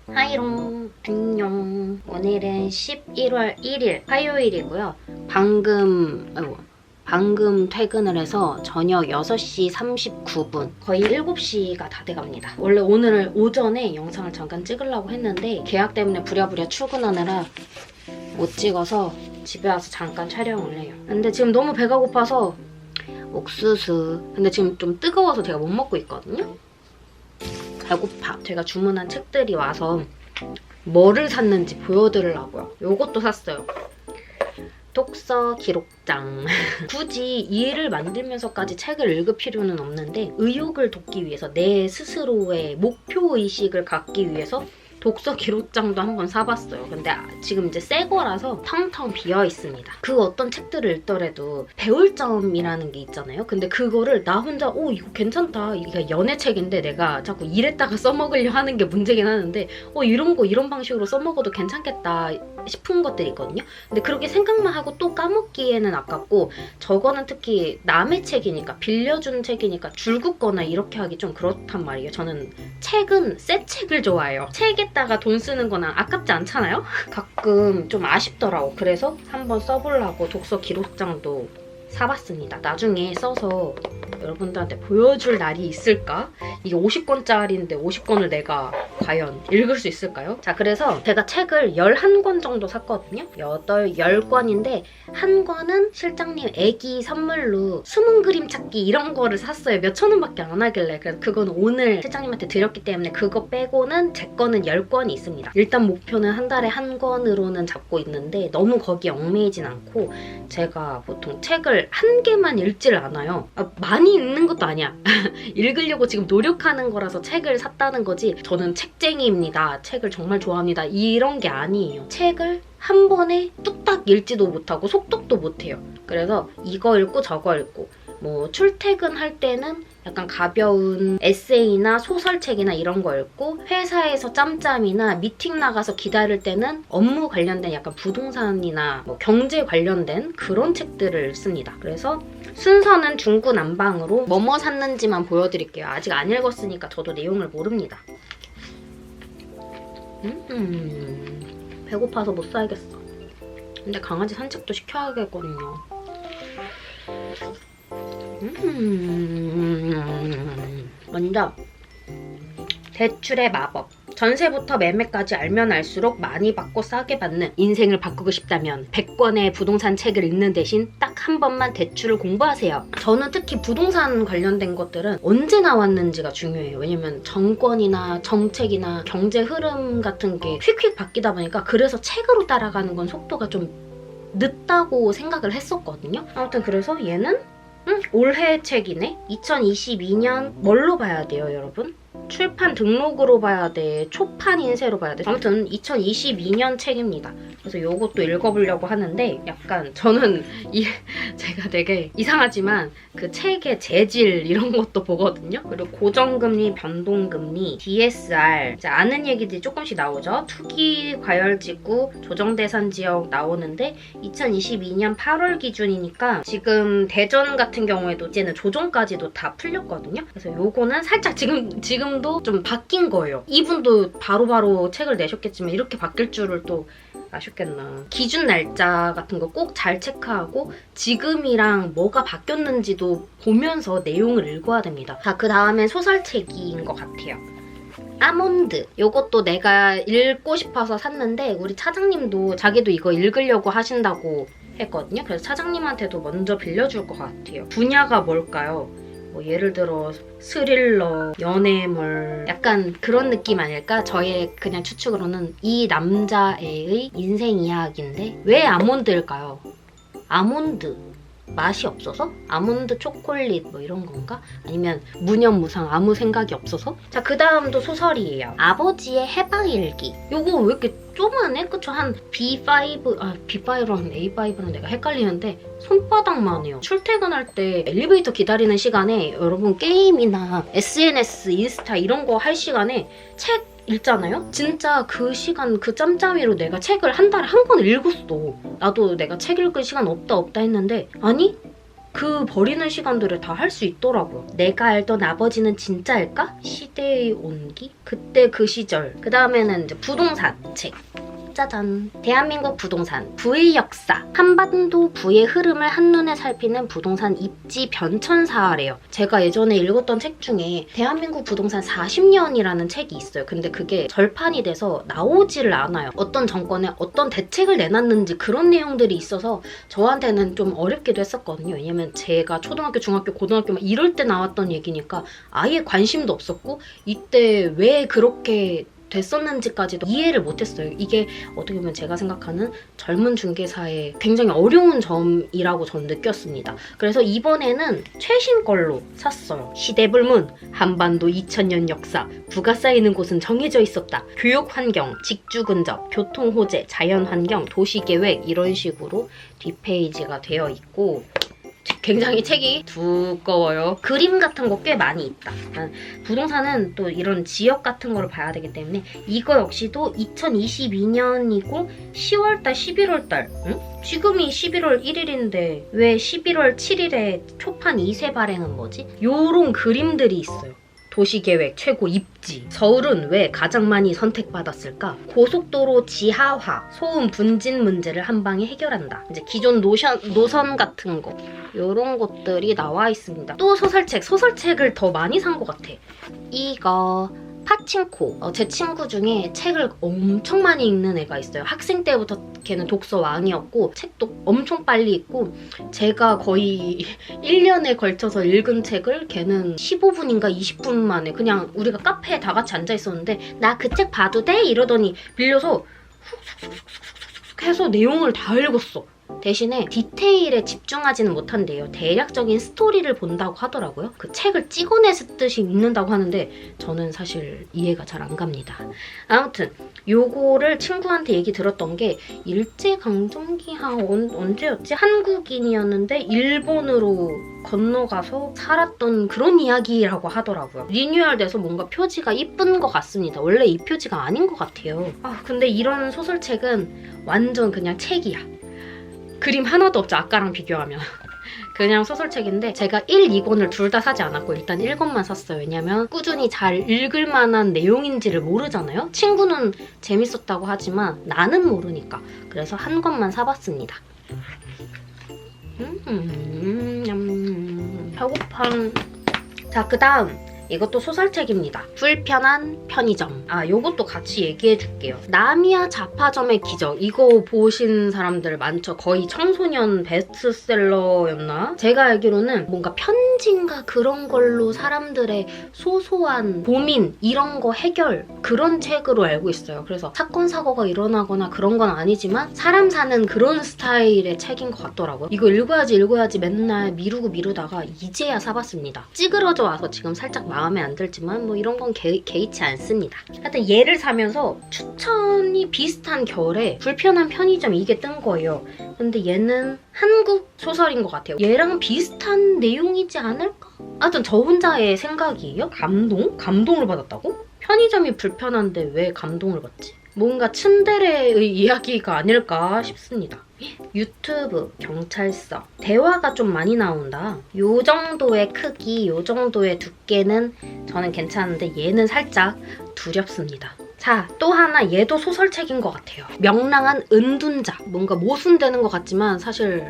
하이롱 안녕. 오늘은 11월 1일 화요일이고요. 방금 퇴근을 해서 저녁 6시 39분 거의 7시가 다 돼갑니다. 원래 오늘 오전에 영상을 잠깐 찍으려고 했는데 계약 때문에 부랴부랴 출근하느라 못 찍어서 집에 와서 잠깐 촬영을 해요. 근데 지금 너무 배가 고파서 옥수수, 근데 지금 좀 뜨거워서 제가 못 먹고 있거든요. 배고파. 제가 주문한 책들이 와서 뭐를 샀는지 보여드리려고요. 요것도 샀어요. 독서 기록장. 굳이 이 일을 만들면서까지 책을 읽을 필요는 없는데 의욕을 돋기 위해서, 내 스스로의 목표의식을 갖기 위해서 독서 기록장도 한번 사봤어요. 근데 지금 이제 새 거라서 텅텅 비어 있습니다. 그 어떤 책들을 읽더라도 배울 점이라는 게 있잖아요. 근데 그거를 나 혼자 이거 괜찮다. 이게 연애책인데 내가 자꾸 이랬다가 써먹으려 하는 게 문제긴 하는데 이런 거 이런 방식으로 써먹어도 괜찮겠다 싶은 것들이 있거든요. 근데 그렇게 생각만 하고 또 까먹기에는 아깝고, 저거는 특히 남의 책이니까, 빌려준 책이니까 줄 긋거나 이렇게 하기 좀 그렇단 말이에요. 저는 책은 새 책을 좋아해요. 책에다가 돈 쓰는 거는 아깝지 않잖아요? 가끔 좀 아쉽더라고. 그래서 한번 써보려고 독서 기록장도 사봤습니다. 나중에 써서 여러분들한테 보여줄 날이 있을까? 이게 50권짜리인데 50권을 내가 과연 읽을 수 있을까요? 자, 그래서 제가 책을 11권 정도 샀거든요. 10권인데 한 권은 실장님 애기 선물로 숨은 그림 찾기 이런 거를 샀어요. 몇천 원밖에 안 하길래. 그래서 그건 오늘 실장님한테 드렸기 때문에 그거 빼고는 제 거는 10권이 있습니다. 일단 목표는 한 달에 한 권으로는 잡고 있는데 너무 거기에 얽매이진 않고, 제가 보통 책을 한 개만 읽질 않아요. 많이 읽는 것도 아니야. 읽으려고 지금 노력하는 거라서 책을 샀다는 거지, 저는 책쟁이입니다, 책을 정말 좋아합니다, 이런 게 아니에요. 책을 한 번에 뚝딱 읽지도 못하고 속독도 못해요. 그래서 이거 읽고 저거 읽고, 뭐 출퇴근할 때는 약간 가벼운 에세이나 소설책이나 이런 거 읽고, 회사에서 짬짬이나 미팅 나가서 기다릴 때는 업무 관련된 약간 부동산이나 뭐 경제 관련된 그런 책들을 읽습니다. 그래서 순서는 중구난방으로 뭐뭐 샀는지만 보여드릴게요. 아직 안 읽었으니까 저도 내용을 모릅니다. 배고파서 못 살겠어. 근데 강아지 산책도 시켜야겠거든요. 먼저 대출의 마법. 전세부터 매매까지 알면 알수록 많이 받고 싸게 받는, 인생을 바꾸고 싶다면 100권의 부동산 책을 읽는 대신 딱 한 번만 대출을 공부하세요. 저는 특히 부동산 관련된 것들은 언제 나왔는지가 중요해요. 왜냐면 정권이나 정책이나 경제 흐름 같은 게 휙휙 바뀌다 보니까, 그래서 책으로 따라가는 건 속도가 좀 늦다고 생각을 했었거든요. 아무튼 그래서 얘는 올해 책이네. 2022년 뭘로 봐야 돼요, 여러분? 출판 등록으로 봐야 돼, 초판 인쇄로 봐야 돼. 아무튼 2022년 책입니다. 그래서 요것도 읽어보려고 하는데, 약간 저는 제가 되게 이상하지만 그 책의 재질 이런 것도 보거든요. 그리고 고정금리, 변동금리, DSR, 이제 아는 얘기들이 조금씩 나오죠. 투기 과열지구, 조정대상지역 나오는데 2022년 8월 기준이니까 지금 대전 같은 경우에도 이제는 조정까지도 다 풀렸거든요. 그래서 요거는 살짝 지금도 좀 바뀐 거예요. 이분도 바로바로 책을 내셨겠지만 이렇게 바뀔 줄을 또 아셨겠나. 기준 날짜 같은 거 꼭 잘 체크하고 지금이랑 뭐가 바뀌었는지도 보면서 내용을 읽어야 됩니다. 자, 그 다음엔 소설책인 것 같아요. 아몬드. 요것도 내가 읽고 싶어서 샀는데 우리 차장님도 자기도 이거 읽으려고 하신다고 했거든요. 그래서 차장님한테도 먼저 빌려줄 것 같아요. 분야가 뭘까요? 뭐 예를 들어 스릴러, 연애물, 약간 그런 느낌 아닐까? 저의 그냥 추측으로는 이 남자애의 인생 이야기인데 왜 아몬드일까요? 아몬드 맛이 없어서? 아몬드 초콜릿 뭐 이런 건가? 아니면 무념무상 아무 생각이 없어서? 자, 그 다음도 소설이에요. 아버지의 해방일기. 요거 왜 이렇게 쪼만해? 그쵸? 한 B5랑 A5랑 내가 헷갈리는데 손바닥만 해요. 출퇴근할 때 엘리베이터 기다리는 시간에 여러분 게임이나 SNS, 인스타 이런 거 할 시간에 책 읽잖아요? 진짜 그 시간 그 짬짬이로 내가 책을 한 달에 한 권 읽었어. 나도 내가 책 읽을 시간 없다 했는데, 아니 그 버리는 시간들을 다 할 수 있더라고요. 내가 알던 아버지는 진짜일까? 시대의 온기? 그때 그 시절. 그 다음에는 이제 부동산 책. 짜잔. 대한민국 부동산, 부의 역사, 한반도 부의 흐름을 한눈에 살피는 부동산 입지 변천사래요. 제가 예전에 읽었던 책 중에 대한민국 부동산 40년이라는 책이 있어요. 근데 그게 절판이 돼서 나오지를 않아요. 어떤 정권에 어떤 대책을 내놨는지 그런 내용들이 있어서 저한테는 좀 어렵기도 했었거든요. 왜냐면 제가 초등학교, 중학교, 고등학교 막 이럴 때 나왔던 얘기니까 아예 관심도 없었고 이때 왜 그렇게 됐었는지까지도 이해를 못했어요. 이게 어떻게 보면 제가 생각하는 젊은 중개사의 굉장히 어려운 점이라고 저는 느꼈습니다. 그래서 이번에는 최신 걸로 샀어요. 시대불문, 한반도 2000년 역사, 부가 쌓이는 곳은 정해져 있었다. 교육환경, 직주근접, 교통호재, 자연환경, 도시계획 이런 식으로 뒷페이지가 되어 있고 굉장히 책이 두꺼워요. 그림 같은 거 꽤 많이 있다. 부동산은 또 이런 지역 같은 거를 봐야 되기 때문에 이거 역시도 2022년이고 10월달, 11월달 응? 지금이 11월 1일인데 왜 11월 7일에 초판 2세 발행은 뭐지? 요런 그림들이 있어요. 도시계획 최고 입지. 서울은 왜 가장 많이 선택받았을까? 고속도로 지하화, 소음 분진 문제를 한 방에 해결한다. 이제 기존 노선 같은 거 이런 것들이 나와 있습니다. 또 소설책을 더 많이 산 것 같아. 이거 파친코. 제 친구 중에 책을 엄청 많이 읽는 애가 있어요. 학생 때부터 걔는 독서 왕이었고 책도 엄청 빨리 읽고 제가 거의 1년에 걸쳐서 읽은 책을 걔는 15분인가 20분 만에 그냥 우리가 카페에 다 같이 앉아 있었는데 나 그 책 봐도 돼? 이러더니 빌려서 훅훅훅훅 해서 내용을 다 읽었어. 대신에 디테일에 집중하지는 못한대요. 대략적인 스토리를 본다고 하더라고요. 그 책을 찍어내듯이 읽는다고 하는데 저는 사실 이해가 잘 안 갑니다. 아무튼 요거를 친구한테 얘기 들었던 게 일제강점기 언제였지? 한국인이었는데 일본으로 건너가서 살았던 그런 이야기라고 하더라고요. 리뉴얼돼서 뭔가 표지가 이쁜 것 같습니다. 원래 이 표지가 아닌 것 같아요. 근데 이런 소설책은 완전 그냥 책이야. 그림 하나도 없죠. 아까랑 비교하면. 그냥 소설책인데 제가 1, 2권을 둘 다 사지 않았고 일단 1권만 샀어요. 왜냐면 꾸준히 잘 읽을 만한 내용인지를 모르잖아요. 친구는 재밌었다고 하지만 나는 모르니까. 그래서 한 권만 사봤습니다. 배고파. 자, 그 다음 이것도 소설책입니다. 불편한 편의점. 요것도 같이 얘기해줄게요. 나미야 잡화점의 기적. 이거 보신 사람들 많죠? 거의 청소년 베스트셀러였나? 제가 알기로는 뭔가 편지인가 그런 걸로 사람들의 소소한 고민 이런 거 해결 그런 책으로 알고 있어요. 그래서 사건 사고가 일어나거나 그런 건 아니지만 사람 사는 그런 스타일의 책인 것 같더라고요. 이거 읽어야지 맨날 미루다가 이제야 사봤습니다. 찌그러져 와서 지금 살짝 마음에 안 들지만 뭐 이런 건 개의치 않습니다. 하여튼 얘를 사면서 추천이 비슷한 결에 불편한 편의점 이게 뜬 거예요. 근데 얘는 한국 소설인 것 같아요. 얘랑 비슷한 내용이지 않을까? 하여튼 저 혼자의 생각이에요. 감동을 받았다고? 편의점이 불편한데 왜 감동을 받지? 뭔가 츤데레의 이야기가 아닐까 싶습니다. 유튜브, 경찰서, 대화가 좀 많이 나온다. 요 정도의 크기, 요 정도의 두께는 저는 괜찮은데 얘는 살짝 두렵습니다. 자, 또 하나 얘도 소설책인 것 같아요. 명랑한 은둔자. 뭔가 모순되는 것 같지만 사실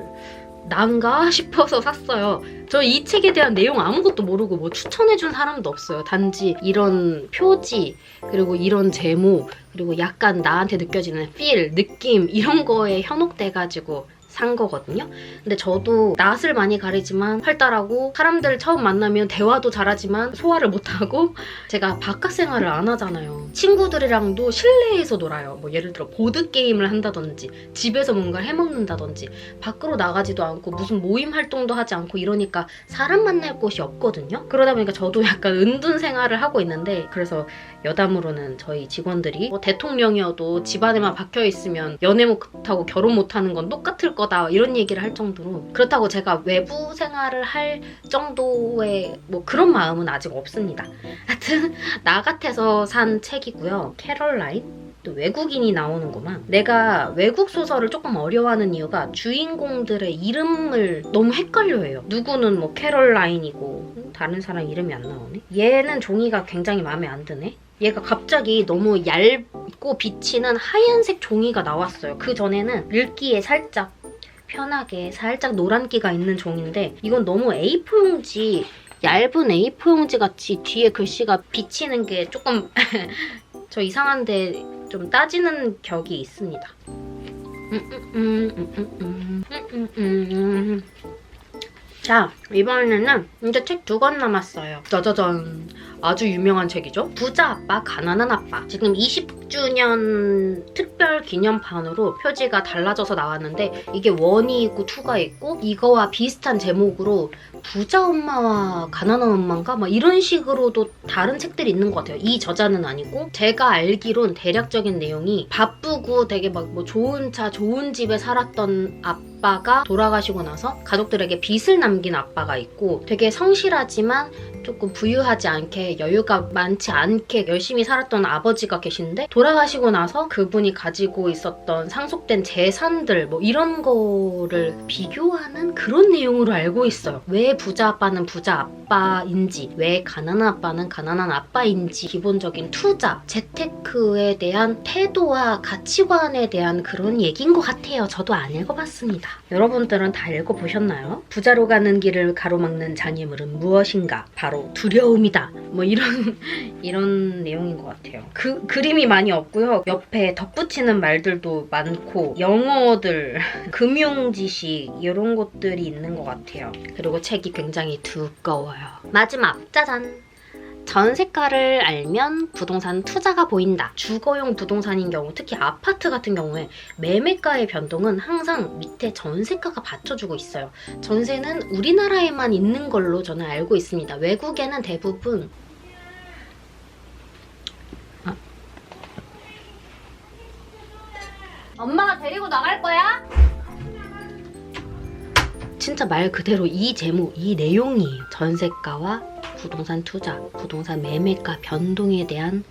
난가 싶어서 샀어요. 저 이 책에 대한 내용 아무것도 모르고 뭐 추천해준 사람도 없어요. 단지 이런 표지 그리고 이런 제목 그리고 약간 나한테 느껴지는 느낌 이런 거에 현혹돼가지고 산 거거든요. 근데 저도 낯을 많이 가리지만 활달하고 사람들 처음 만나면 대화도 잘하지만 소화를 못하고 제가 바깥 생활을 안 하잖아요. 친구들이랑도 실내에서 놀아요. 뭐 예를 들어 보드게임을 한다든지 집에서 뭔가를 해먹는다든지 밖으로 나가지도 않고 무슨 모임 활동도 하지 않고 이러니까 사람 만날 곳이 없거든요. 그러다 보니까 저도 약간 은둔 생활을 하고 있는데 그래서 여담으로는 저희 직원들이 뭐 대통령이어도 집안에만 박혀있으면 연애 못하고 결혼 못하는 건 똑같을 거다 이런 얘기를 할 정도로 그렇다고 제가 외부 생활을 할 정도의 뭐 그런 마음은 아직 없습니다. 하여튼 나 같아서 산 책이고요. 캐럴라인? 또 외국인이 나오는구만. 내가 외국 소설을 조금 어려워하는 이유가 주인공들의 이름을 너무 헷갈려해요. 누구는 뭐 캐롤라인이고 다른 사람 이름이 안 나오네. 얘는 종이가 굉장히 마음에 안 드네. 얘가 갑자기 너무 얇고 비치는 하얀색 종이가 나왔어요. 그 전에는 읽기에 살짝 편하게 살짝 노란기가 있는 종인데 이건 너무 A4 용지, 얇은 A4 용지 같이 뒤에 글씨가 비치는 게 조금 저 이상한데 좀 따지는 격이 있습니다. 자, 이번에는 이제 책 2권 남았어요. 짜자잔. 아주 유명한 책이죠. 부자 아빠, 가난한 아빠. 지금 20주년 특별 기념판으로 표지가 달라져서 나왔는데 이게 1이 있고 2가 있고 이거와 비슷한 제목으로 부자 엄마와 가난한 엄마인가? 막 이런 식으로도 다른 책들이 있는 것 같아요. 이 저자는 아니고 제가 알기론 대략적인 내용이 바쁘고 되게 막 뭐 좋은 차, 좋은 집에 살았던 아빠가 돌아가시고 나서 가족들에게 빚을 남긴 아빠가 있고 되게 성실하지만 조금 부유하지 않게 여유가 많지 않게 열심히 살았던 아버지가 계신데 돌아가시고 나서 그분이 가지고 있었던 상속된 재산들 뭐 이런 거를 비교하는 그런 내용으로 알고 있어요. 왜 부자 아빠는 부자 아빠인지, 왜 가난한 아빠는 가난한 아빠인지, 기본적인 투자, 재테크에 대한 태도와 가치관에 대한 그런 얘기인 것 같아요. 저도 안 읽어봤습니다. 여러분들은 다 읽어보셨나요? 부자로 가는 길을 가로막는 장애물은 무엇인가? 바로 두려움이다. 뭐 이런 내용인 것 같아요. 그림이 많이 없고요. 옆에 덧붙이는 말들도 많고 영어들, 금융 지식 이런 것들이 있는 것 같아요. 그리고 책이 굉장히 두꺼워요. 마지막 짜잔! 전세가를 알면 부동산 투자가 보인다. 주거용 부동산인 경우, 특히 아파트 같은 경우에 매매가의 변동은 항상 밑에 전세가가 받쳐주고 있어요. 전세는 우리나라에만 있는 걸로 저는 알고 있습니다. 외국에는 대부분 엄마가 데리고 나갈 거야? 진짜 말 그대로 이 제목, 이 내용이에요. 전세가와 부동산 투자, 부동산 매매가 변동에 대한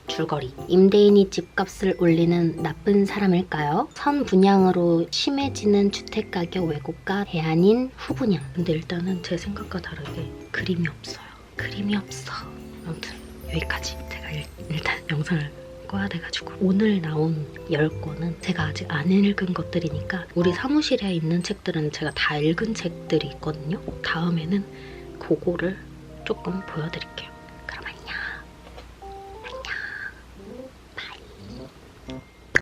줄거리. 임대인이 집값을 올리는 나쁜 사람일까요? 선 분양으로 심해지는 주택가격 왜곡과 대안인 후분양. 근데 일단은 제 생각과 다르게 그림이 없어요. 그림이 없어. 아무튼 여기까지. 제가 일단 영상을 꺼야 돼가지고 오늘 나온 10권은 제가 아직 안 읽은 것들이니까 우리 사무실에 있는 책들은 제가 다 읽은 책들이 있거든요. 다음에는 그거를 조금 보여드릴게요.